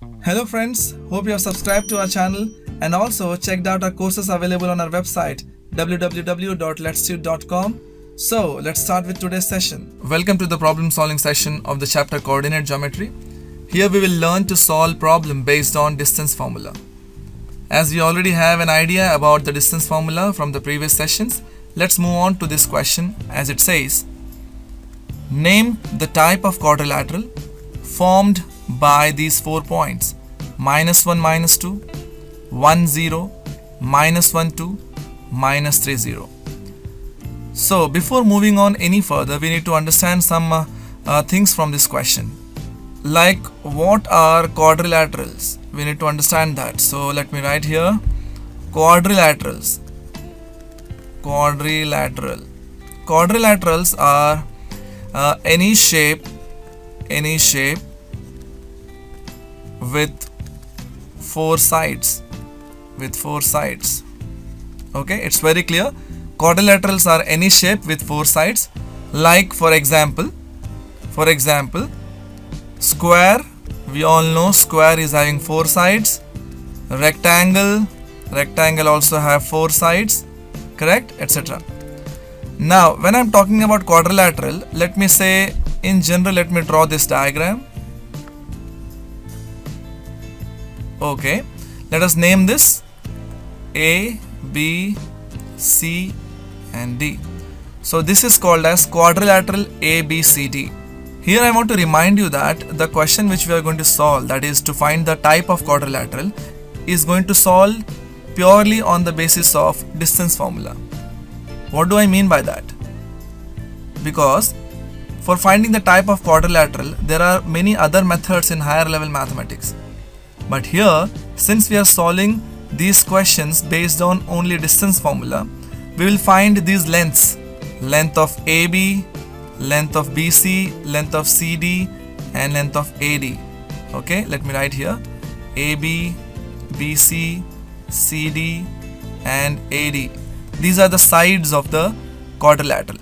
Hello friends, hope you have subscribed to our channel and also checked out our courses available on our website www.letstude.com. So let's start with today's session. Welcome to the problem solving session of the chapter Coordinate Geometry. Here we will learn to solve problem based on distance formula. As we already have an idea about the distance formula from the previous sessions, let's move on to this question as it says, name the type of quadrilateral formed by these 4 points -1, -2, 1, 0, -1, 2, -3, 0. So before moving on any further, we need to understand some things from this question. Like, what are quadrilaterals? We need to understand that. So let me write here quadrilaterals. Quadrilaterals are any shape with 4 sides. Okay, it's very clear. Quadrilaterals are any shape with 4 sides. Like for example, square. We all know square is having 4 sides. Rectangle also have 4 sides, correct, etc. Now when I'm talking about quadrilateral, let me say in general, let me draw this diagram. Okay, let us name this A, B, C and D. So this is called as quadrilateral ABCD. Here I want to remind you that the question which we are going to solve, that is to find the type of quadrilateral, is going to solve purely on the basis of distance formula. What do I mean by that? Because for finding the type of quadrilateral, there are many other methods in higher level mathematics. But here, since we are solving these questions based on only distance formula, we will find these lengths: length of AB, length of BC, length of CD and length of AD. Okay, let me write here AB, BC, CD and AD. These are the sides of the quadrilateral,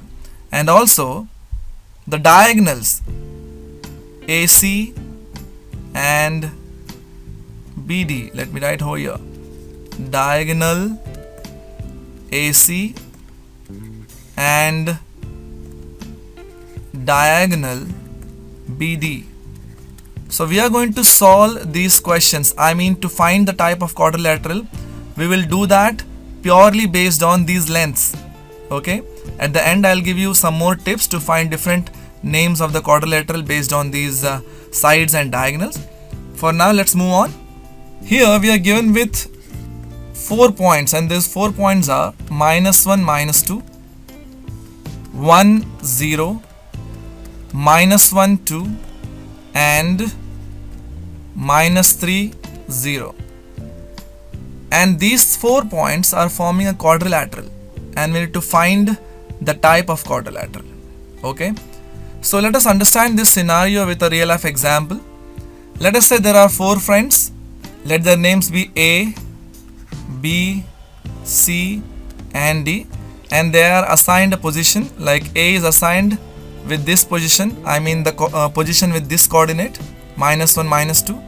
and also the diagonals AC and BD. Let me write over here diagonal AC and diagonal BD. So we are going to solve these questions. I mean, to find the type of quadrilateral, we will do that purely based on these lengths. Okay, at the end I'll give you some more tips to find different names of the quadrilateral based on these sides and diagonals. For now, let's move on. Here we are given with 4 points, and these 4 points are -1, -2, 1, 0, -1, 2 and -3, 0. And these 4 points are forming a quadrilateral, and we need to find the type of quadrilateral. Okay, so let us understand this scenario with a real life example. Let us say there are 4 friends. Let their names be A, B, C and D, and they are assigned a position. Like A is assigned with this position, I mean the position with this coordinate -1, -2,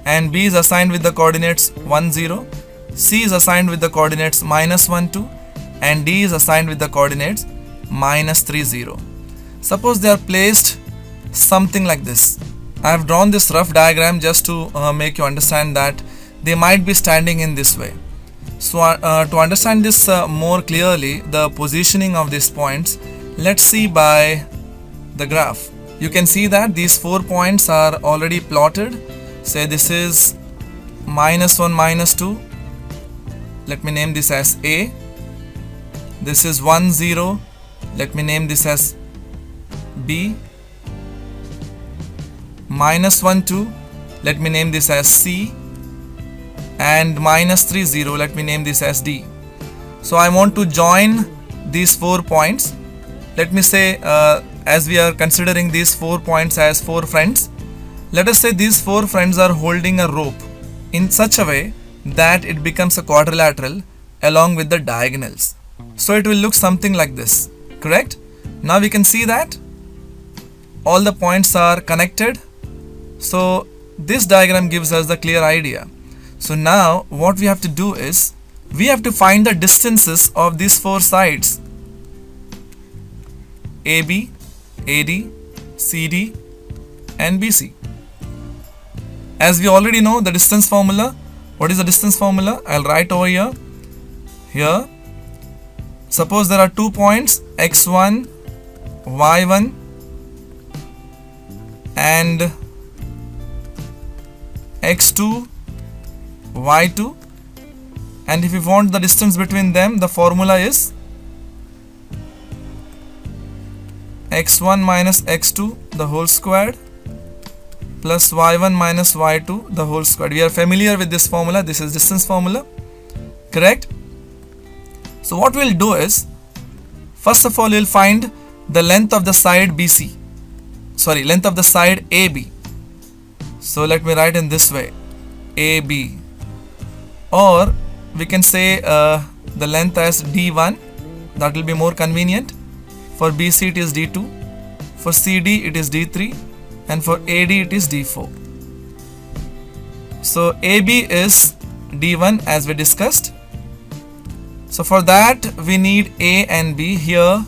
and B is assigned with the coordinates 1, 0, C is assigned with the coordinates -1, 2 and D is assigned with the coordinates -3, 0. Suppose they are placed something like this. I have drawn this rough diagram just to make you understand that they might be standing in this way. So to understand this more clearly, the positioning of these points, let's see by the graph. You can see that these 4 points are already plotted. Say this is -1, -2. Let me name this as A. This is 1, 0. Let me name this as B. -1, 2. Let me name this as C. And -3, 0. Let me name this as D. So I want to join these 4 points. Let me say, as we are considering these 4 points as 4 friends, let us say these 4 friends are holding a rope in such a way that it becomes a quadrilateral along with the diagonals. So it will look something like this, correct? Now we can see that all the points are connected. So this diagram gives us the clear idea. So now what we have to do is we have to find the distances of these four sides: AB, AD, CD and BC. As we already know the distance formula. What is the distance formula? I'll write over here. Here, suppose there are 2 points x1, y1 and x2, y2, and if you want the distance between them, the formula is x1 minus x2 the whole squared plus y1 minus y2 the whole squared. We are familiar with this formula. This is distance formula, correct? So what we'll do is, first of all we'll find the length of the side BC, length of the side AB. So let me write in this way, AB, or we can say the length as D1, that will be more convenient. For BC it is D2, for CD it is D3, and for AD it is D4. So AB is D1 as we discussed. So for that we need A and B here.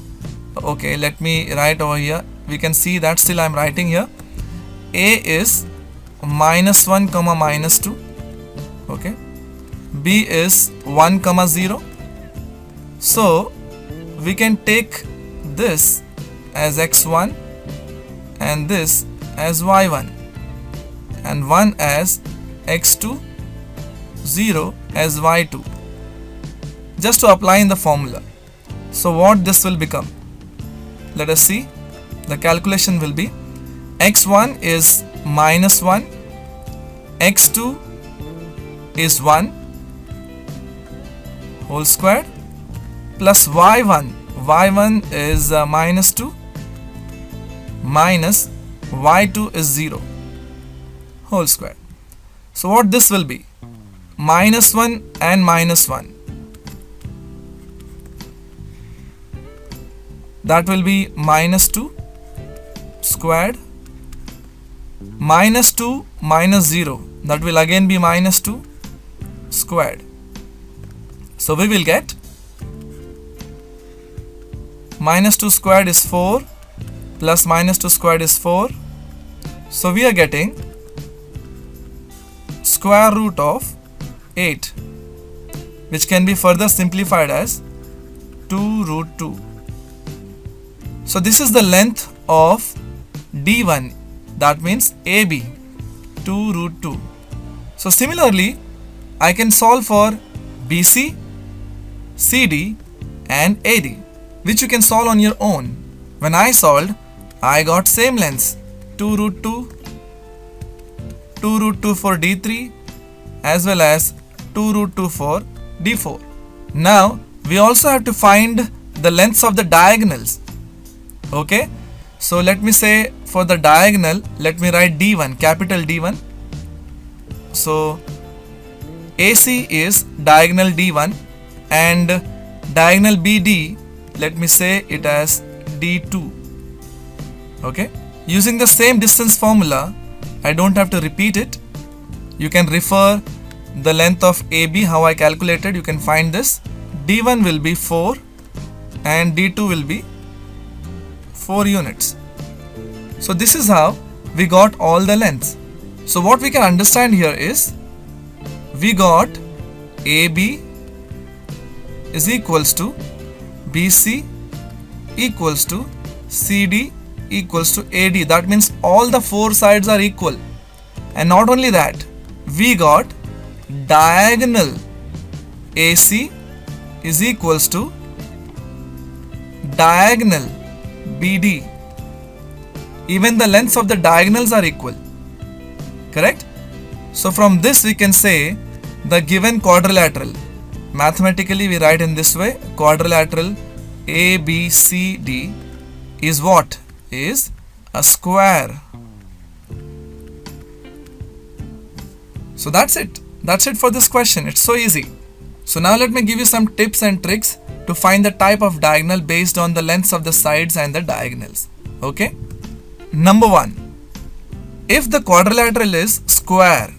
Okay, let me write over here. We can see that still I am writing here. A is -1 comma -2. Okay. B is 1 comma 0. So we can take this as x1 and this as y1 and 1 as x2, 0 as y2, just to apply in the formula. So what this will become? Let us see. The calculation will be x1 is -1, x2 is 1 whole squared plus y1 is -2 minus y2 is 0 whole square. So what this will be? -1 and -1. That will be -2 squared, -2 minus 0, that will again be -2 squared. So we will get -2 squared is 4 plus -2 squared is 4. So we are getting square root of 8, which can be further simplified as 2 root 2. So this is the length of D1, that means AB, 2 root 2. So similarly, I can solve for BC, CD and AD, which you can solve on your own. When I solved, I got same lengths, 2 root 2, 2 root 2 for D3 as well as 2 root 2 for D4. Now we also have to find the lengths of the diagonals. Okay, so let me say for the diagonal, let me write D1, capital D1. So AC is diagonal D1 and diagonal BD, let me say it as D2. Okay, using the same distance formula, I don't have to repeat it. You can refer the length of AB, how I calculated, you can find this. D1 will be 4 and D2 will be 4 units. So this is how we got all the lengths. So what we can understand here is, we got AB is equals to BC equals to CD equals to AD. That means all the four sides are equal. And not only that, we got diagonal AC is equals to diagonal BD. Even the lengths of the diagonals are equal. Correct? So from this we can say the given quadrilateral. Mathematically we write in this way, quadrilateral ABCD is what? Is a square. So that's it. That's it for this question. It's so easy. So now let me give you some tips and tricks to find the type of diagonal based on the lengths of the sides and the diagonals. Okay? Number 1. if the quadrilateral is square,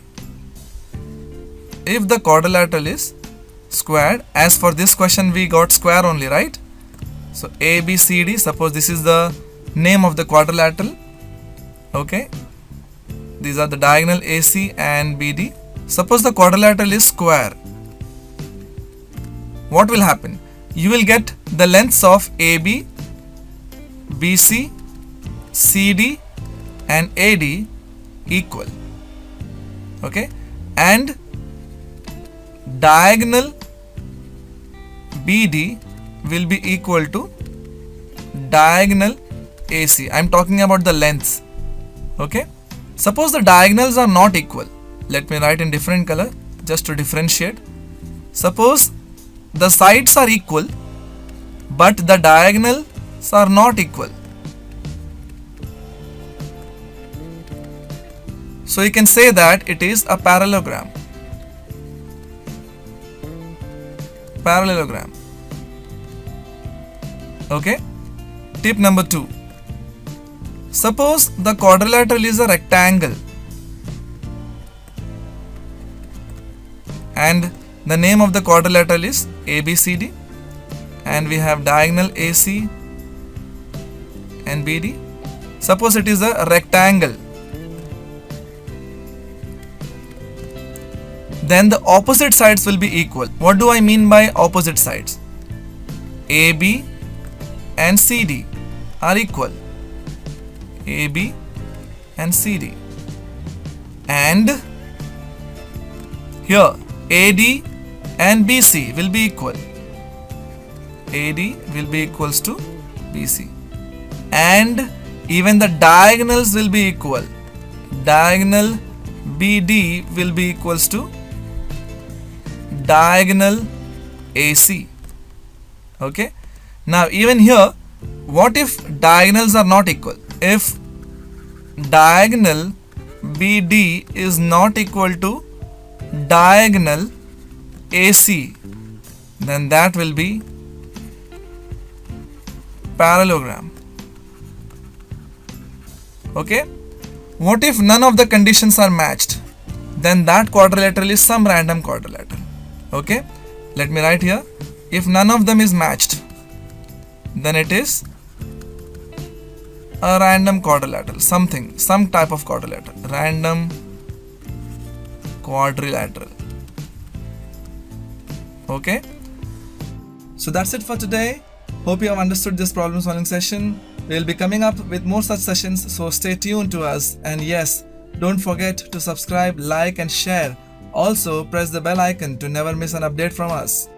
if the quadrilateral is squared, as for this question we got square only, right? So ABCD, suppose this is the name of the quadrilateral, okay? These are the diagonal AC and BD. Suppose the quadrilateral is square. What will happen? You will get the lengths of AB, BC, CD and AD equal, okay? And diagonal BD will be equal to diagonal AC. I am talking about the lengths, okay? Suppose the diagonals are not equal. Let me write in different color just to differentiate. Suppose the sides are equal but the diagonals are not equal. So you can say that it is a parallelogram. Parallelogram. Okay. Tip number 2. Suppose the quadrilateral is a rectangle and the name of the quadrilateral is ABCD and we have diagonal AC and BD. Suppose it is a rectangle. Then the opposite sides will be equal. What do I mean by opposite sides? AB and CD are equal. AB and CD. And here AD and BC will be equal. AD will be equals to BC. And even the diagonals will be equal. Diagonal BD will be equals to diagonal AC. Okay. Now even here, what if diagonals are not equal? If diagonal BD is not equal to diagonal AC, then that will be parallelogram. Okay. What if none of the conditions are matched? Then that quadrilateral is some random quadrilateral. Okay. Let me write here. If none of them is matched, then it is a random quadrilateral, some type of quadrilateral, random quadrilateral. Okay. So that's it for today. Hope you have understood this problem solving session. We'll be coming up with more such sessions, so stay tuned to us. And yes, don't forget to subscribe, like and share. Also press the bell icon to never miss an update from us.